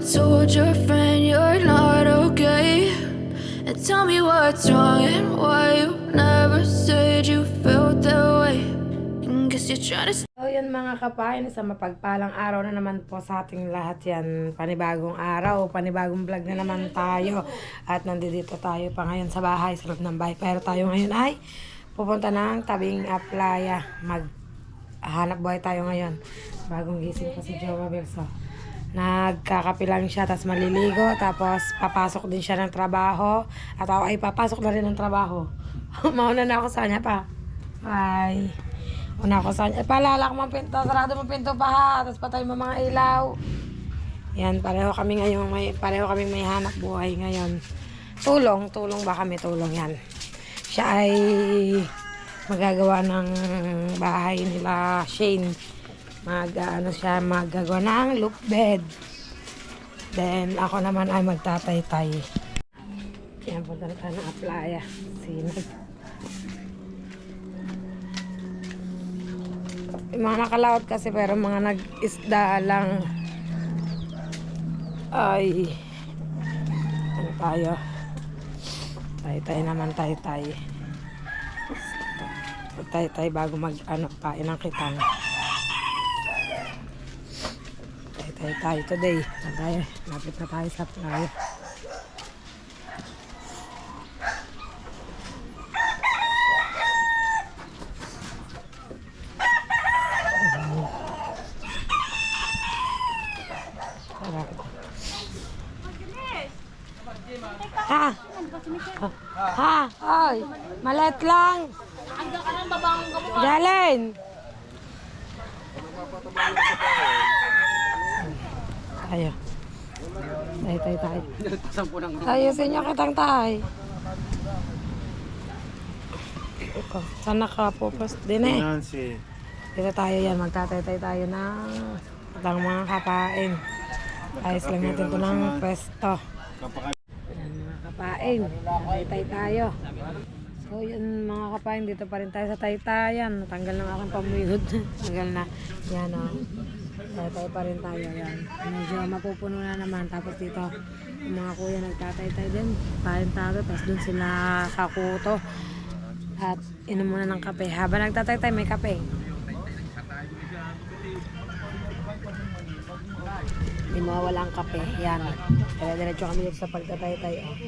told your friend you're not okay? And tell me what's wrong and why you never said you felt that way. And guess you're trying to. So yun mga kapain, sa mapagpalang araw na naman po sa ating lahat yan. Panibagong araw, panibagong vlog na naman tayo. At nandito tayo pa ngayon sa bahay, sa loob ng bahay. Pero tayo ngayon ay pupunta ng tabing playa. Maghanap buhay tayo ngayon. Bagong gising pa si Jowa Belso. Nagkakape lang siya, tapos maliligo, tapos papasok din siya ng trabaho. At ako ay papasok na rin ng trabaho. Mauna na ako sa kanya pa. Bye. Una ako sa kanya. Palala ko mga pinto, sarado mo pinto pa ha. Tapos patay mo mga ilaw. Yan, pareho kami ngayon, pareho kami may hanap buhay ngayon. Tulong ba kami? Tulong yan. Siya ay magagawa ng bahay nila Shane. Magagawa ng loop bed. Then, ako naman ay magtatay-tay. Yan, punta na tayo ng playa. Sinag. Yung mga nakalaot kasi, pero mga nag-isda lang. Ay. Ano tayo? Tay-tay naman, tay-tay. Tay-tay bago pain ng kitang. Tayo today. Lapit na tayo sa playa. Ay, malet lang. Jalen. Tayo. Tayo. Ayusin niyo kitang tayo. Sana ka po post din eh. Dito tayo yan. Magtatay tayo ng mga kapain. Ayos lang natin ito ng pwesto. Yan mga kapain. Tatay tayo. So yun mga kapain. Dito pa rin tayo sa taytayan. Natanggal ng aking pamuyod. Tanggal na. Yan o. Tatay pa rin tayo yan. Medyo mapupuno na naman. Tapos dito yung mga kuya nagtatay-tay din. Tayo. Tapos dun sila kakuto. At inom muna ng kape. Habang nagtatay-tay may kape. Hindi mawawala ang kape. Yan. Kaya diretso kami sa pagtatay-tay. Oh.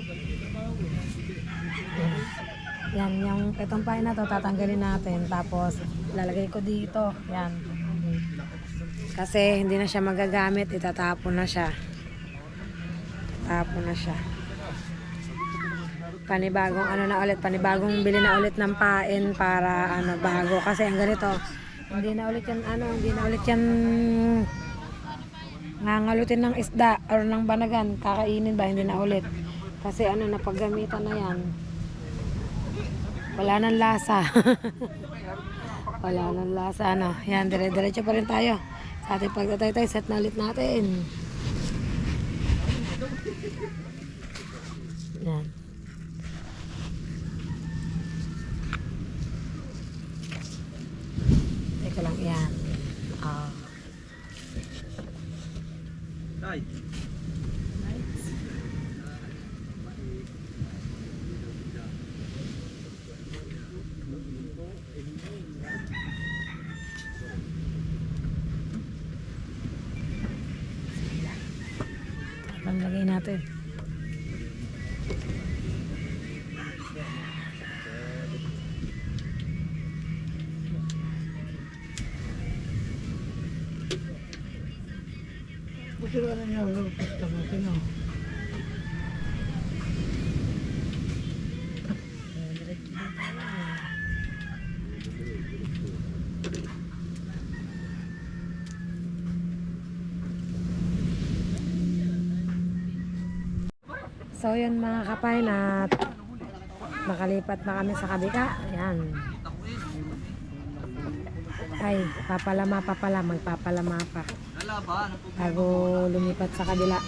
Yan. Yung itong pain na to tatanggalin natin. Tapos lalagay ko dito. Yan. Kasi hindi na siya magagamit, itatapon na siya. Panibagong panibagong bili na ulit ng pain para bago. Kasi ang ganito, hindi na ulit yan nangalutin ng isda or ng banagan, kakainin ba, hindi na ulit. Kasi napaggamitan na yan. Wala nang lasa. Wala nang lasa, Yan, dire-diretso pa rin tayo. Sa ating pagtatay-tay, set na ulit natin. Yan. Teka lang, yan. Ay. Lagay natin. Busira na niya, pasta natin o. So yun mga kapain, at makalipat na kami sa kabila. Ayan. Ay, magpapalama pa. Bago lumipat sa kabila.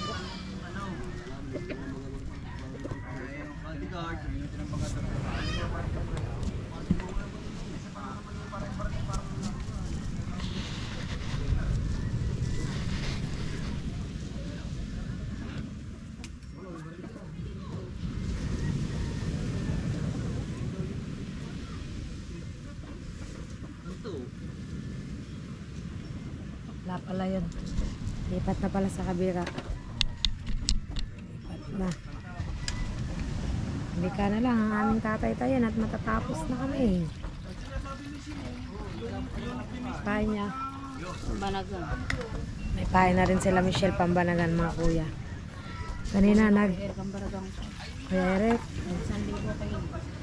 Wala pala yun. Lipat na pala sa kabira. Lipat na. Hindi ka na lang ang aming tatay-tayan at matatapos na kami. Pahay niya. Banagan. May pahay na rin sila Michelle Pambanagan, mga kuya. Kanina Kuya Eric,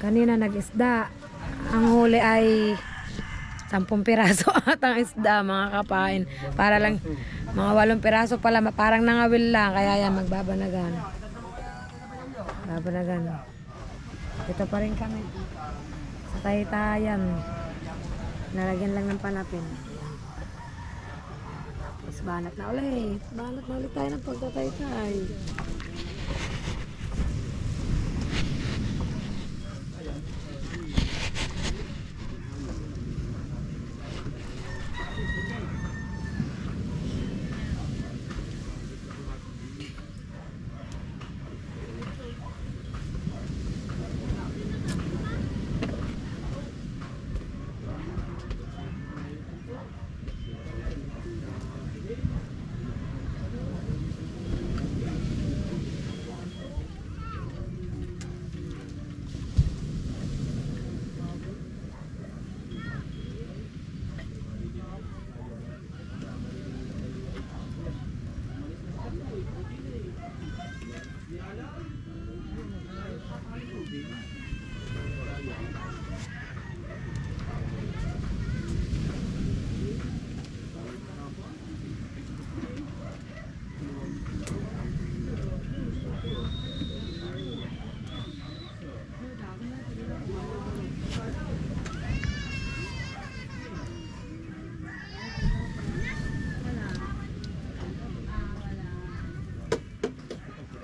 kanina nag-isda. Ang huli ay 10 piraso at ang isda, mga kapain. Para lang, mga 8 piraso pala, parang nangawil lang. Kaya yan, magbabanagan. Babanagan. Ito pa rin kami. Sa Taytayan. Nalagyan lang ng panapin. Tapos banat na ulit. Banat na ulit tayo ng pagtataytay.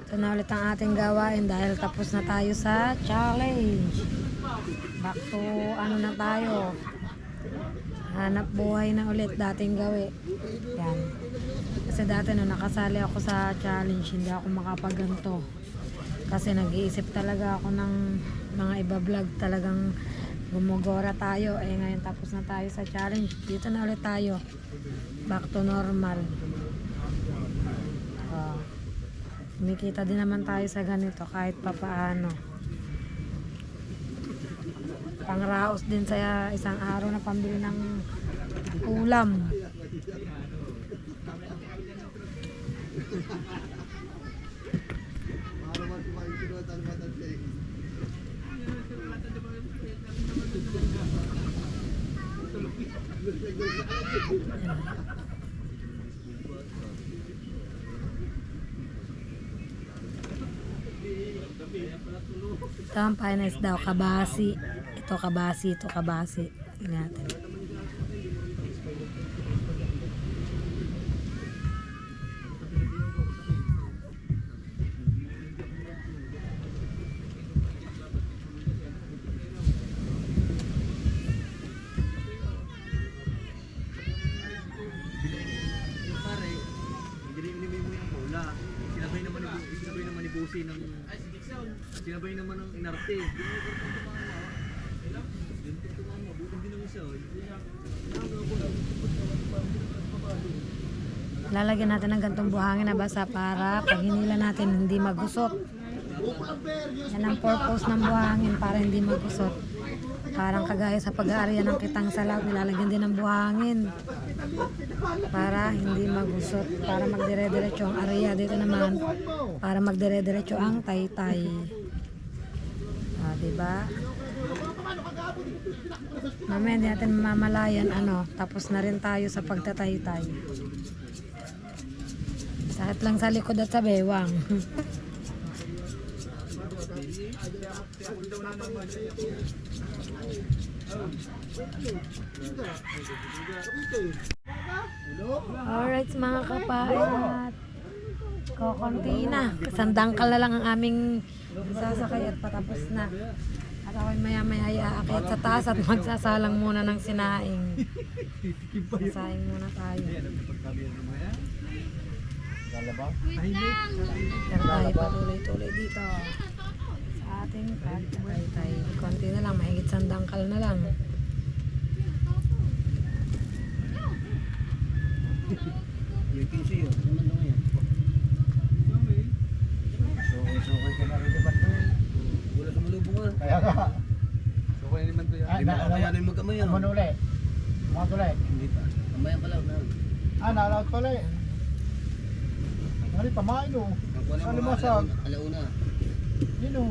Ito na ulit ang ating gawain dahil tapos na tayo sa challenge. Back to ano na tayo. Hanap buhay na ulit dating gawi. Yan. Kasi dati nung nakasali ako sa challenge, hindi ako makapaganto. Kasi nag-iisip talaga ako ng mga iba-vlog, talagang gumugora tayo. Eh ngayon tapos na tayo sa challenge. Dito na ulit tayo. Back to normal. Kumikita din naman tayo sa ganito kahit papaano. Pangraos din sa isang araw na pambili ng ulam. Ito ang finance daw, kabasi. Ito kabasi, ito kabasi. Tingnan natin. Sinabay naman ng inarte. Lalagyan natin ng gantong buhangin na basa para pag hinila natin hindi magusot. Yan ang purpose ng buhangin, para hindi magusot. Parang kagaya sa pag-aarya ng kitang salaw, nilalagyan din ng buhangin para hindi magusot, para magdire-diretso ang arya. Dito naman para magdire-diretso ang taytay. Diba? Mamaya hindi natin mamalayan tapos na rin tayo sa pagtataytay. Sakit lang sa likod at sa bewang. Alright mga kapaat, kokonti na, sandangkal na lang ang aming sasakay at patapos na. At ako'y maya-maya aakyat sa taas at magsasalang muna ng sinaing. Sasaing muna tayo. Pero tayo patuloy-tuloy dito sa ating pagtatay. Konti na lang, mahigit sandangkal na lang. Yung 15 yun. Naman lang yan. So, ka na rin naman doon. Wala sa malubong nga. Kaya ka. Di ba kakayanin magkamay yan? Ano ulit? Mga tuloy. Hindi pa. Kamayan ka lang na. Nalaot pala eh. Ano pamain o? Sali mo sa... Alauna. Yun o.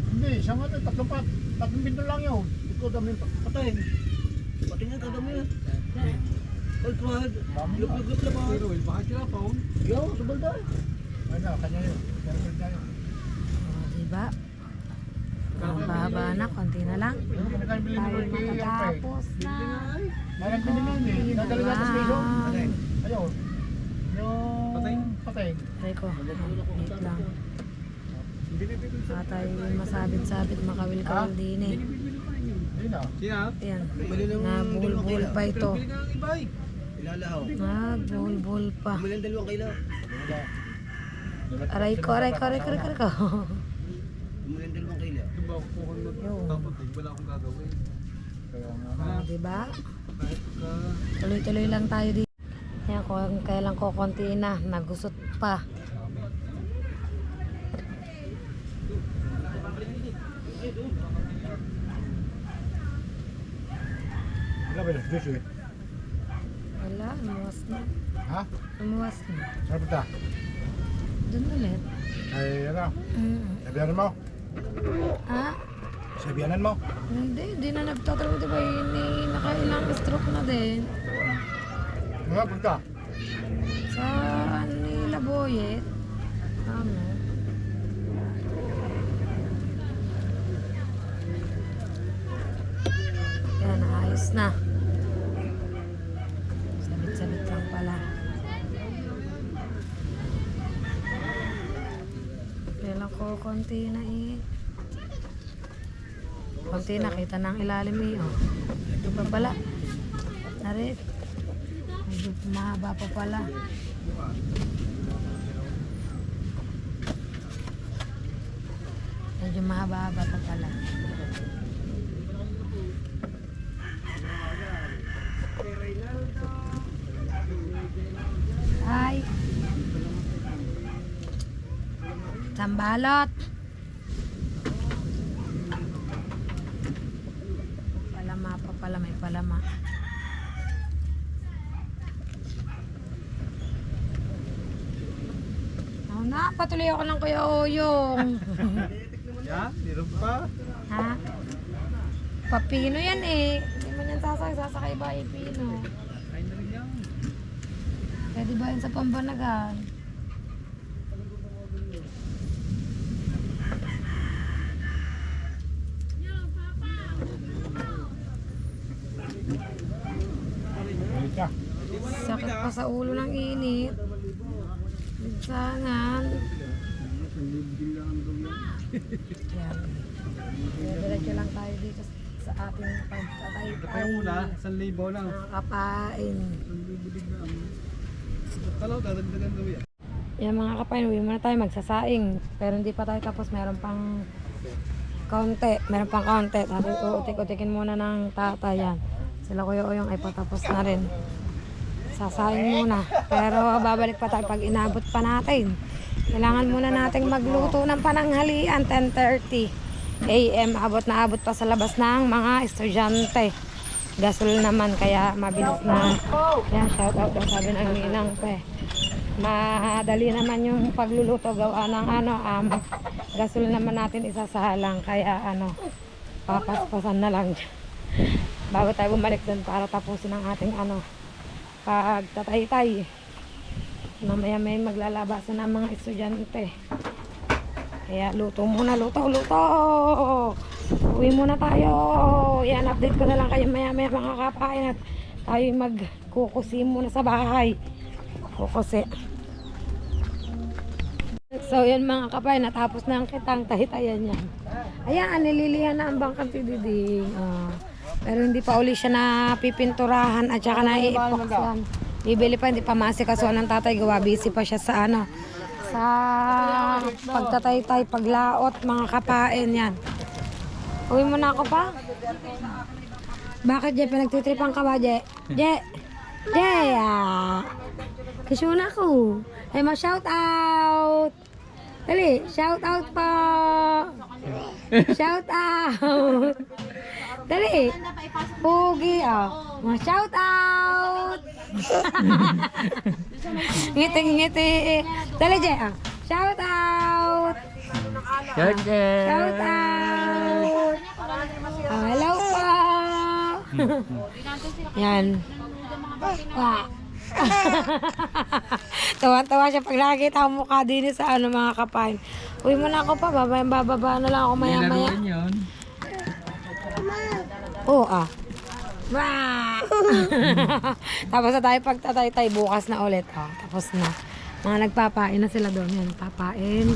Hindi, siya nga na, tatlong bindol lang yun. Ikaw dami patay. Pati nga kadami yan. Old pride. Lup-lup na ba? Pero bakit sila pa? Yo, subal tayo. Ano, kanya yun. Pero kanya yun. Diba? Mahaba na, konti na lang. Hindi ka nagkabili Tayo naman kay Alpay. matatapos na. May nagbili nun eh. Nadali natin sa ilong. Wow. Ayun. Yung... Patay. Try ko. Wait lang. Atay masabit-sabit makawil-kawil din eh. Ayun na. Ayan. Nabulbul pa ito. Ilalahaw. Nagbulbul pa. Bumili ang 2 kilo. Aray ko. Bumili ang 2 kilo. Diba? Tuloy-tuloy lang tayo dito. Yan, kung kailan ko konti na, nagusot pa. Wala ba yun? Juice eh. Wala, umuwas na. Ha? Umuwas na. Saan punta? Doon ulit. Ay, ano? Mm. Sabihanan mo? Ah? Sabihanan mo? Hindi na nagtatrabaho, diba? Nakailang stroke na din. Mga punta? Sa nila Boyet. Ano? Yan, ayos na. Sabit-sabit lang pala. Kailan ko konti na eh. Konti na, kita ng ilalim eh. Oh. Ito pa pala. Narit. Medyo mahaba pa pala. Medyo mahaba-haba pa pala. Hi. Sambalot. Palama pa pala, may palama. Oh, na, patuloy ako ng Kuya Oyong. Yan, meron pa. Ha? Papino yan eh. Hindi man yan sasakay ba Pino? Pwede ba yan sa Pambanagan? Balik ka. Sakit pa sa ulo ng init. Bigsangan. Yan. Diretso lang tayo dito sa ating pagtatay-tay. Muna, 1,000 lang. Kapain. Talaw, dadagdagan daw yan. Yan mga kapain, uwi muna tayo magsasaing. Pero hindi pa tayo tapos, meron pang kaunti. Meron pang kaunti. Tapos utik-utikin muna ng tatay yan. Sila Kuya Oyong ay patapos na rin. Sasaing muna. Pero babalik pa tayo pag inabot pa natin. Kailangan muna nating magluto ng pananghalian. 10:30 AM. Abot na abot pa sa labas ng mga estudyante. Gasol naman kaya mabilis na. Yan, shout out daw sabi ng ninang pe. Madali naman yung pagluluto gawa ng gasol naman natin isasalang kaya papaspasan na lang bago tayo bumalik doon para tapusin ang ating pagtatay-tay. Mamaya may maglalabasan ng mga estudyante. Kaya luto muna, luto. Uwi muna tayo. Yan, update ko na lang kayo maya-maya mga kapain at tayo magkukusi muna sa bahay. Kukusi. So yan mga kapain, natapos na ang kitang tahitayan yan. Ayan, nililihan na ang bangkang tididing. Pero hindi pa uli siya na pipinturahan at saka na-i-epox yan. Bibili pa, hindi pa masikasuhan ng tatay. Gawa, busy pa siya sa sa pagtatay-tay, paglaot, mga kapain yan. Uwi mo na ako pa? Bakit, Je? Pinagtitripan ka ba, Je? Je? Jaya! Kasuna ko. Ay, ma-shout out! Dali, shout out po! Shout out! Dali! Pugi, oh. Ma-shout out! Ngiti-ngiti. Dali, Jaya. Shout out! Shout out! Oh, hello po! Yan. Wah. Tawa-tawa siya pag nakikita ang mukha din sa mga kapain. Uy mo na ako pa, bababa na lang ako maya-maya. Oo, Wah! Tapos na tayo pagtatay-tay bukas na ulit. Oh, tapos na. Mga nagpapain na sila doon. Yan, papain.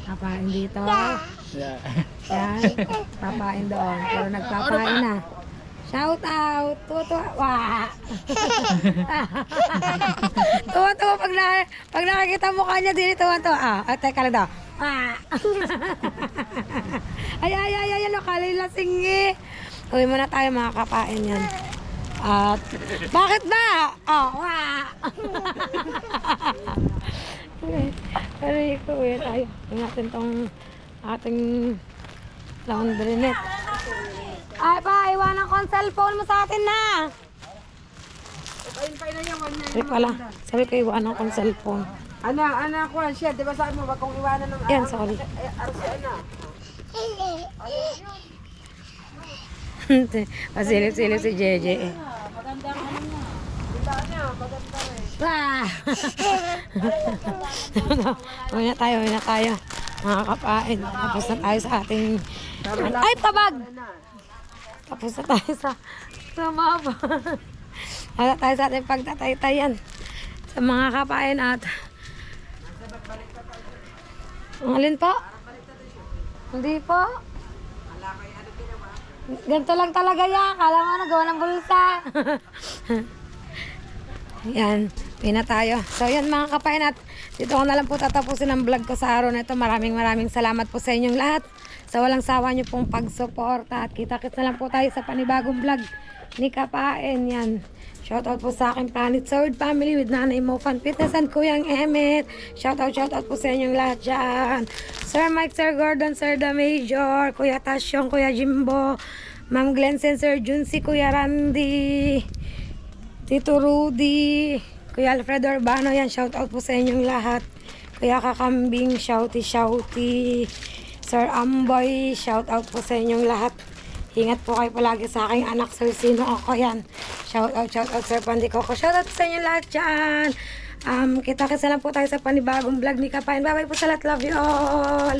Papain dito. Yan, papain doon. Pero nagpapain na. Shout out! Tuwa-tuwa! Wah! Tuwa-tuwa pag nakikita mukha niya din, tuwa-tuwa. Teka lang daw. Wah! Ay, kalay lasing eh. Uwi muna tayo mga kapain yan. At, bakit ba? Wah! Aray ko, uwi tayo. Uwi natin tong ating laundry net. Ay pa, iwanan ko ang cellphone mo sa atin na. Sabi pala, sabi ko iwanan ko ang cellphone. Anak ko, siya, di ba sabi mo, wag kong iwanan ng Yan, sorry. Pasilip-silip si Jeje eh. Wah! Uwi na tayo. Mga kapain. Tapos na tayo sa ating... Ay, tabag! Tapos na tayo sa mapa. Wala tayo sa ating pagtataytayan sa mga kapain at ang alin po? Hindi po. Ganito lang talaga yan. Kala mo nagawa ng bulsa. Yan, pina tayo. So yan mga kapain at dito ko na lang po tatapusin ang vlog ko sa araw na ito. Maraming salamat po sa inyong lahat. Sa walang sawa nyo pong pagsuporta at kita-kits na lang po tayo sa panibagong vlog ni Kapain. Yan. Shoutout po sa aking Planet Sword family with Nanay Mo Fan Fitness and Kuyang Emmet. Shoutout po sa inyong lahat dyan. Sir Mike, Sir Gordon, Sir The Major, Kuya Tasyong, Kuya Jimbo, Ma'am Glensen, Sir Junsi, Kuya Randy, Tito Rudy, Kuya Alfredo Urbano. Yan, shoutout po sa inyong lahat. Kuya Kakambing, shouty. Sir Amboy, shout out po sa inyong lahat. Ingat po kayo palagi sa aking anak, Sir Sino ako yan. Shout out Sir Pandi Coco. Shout out sa inyong lahat dyan. Kita-kits na lang po tayo sa panibagong vlog ni Kapain. Bye bye po sa lahat. Love you all.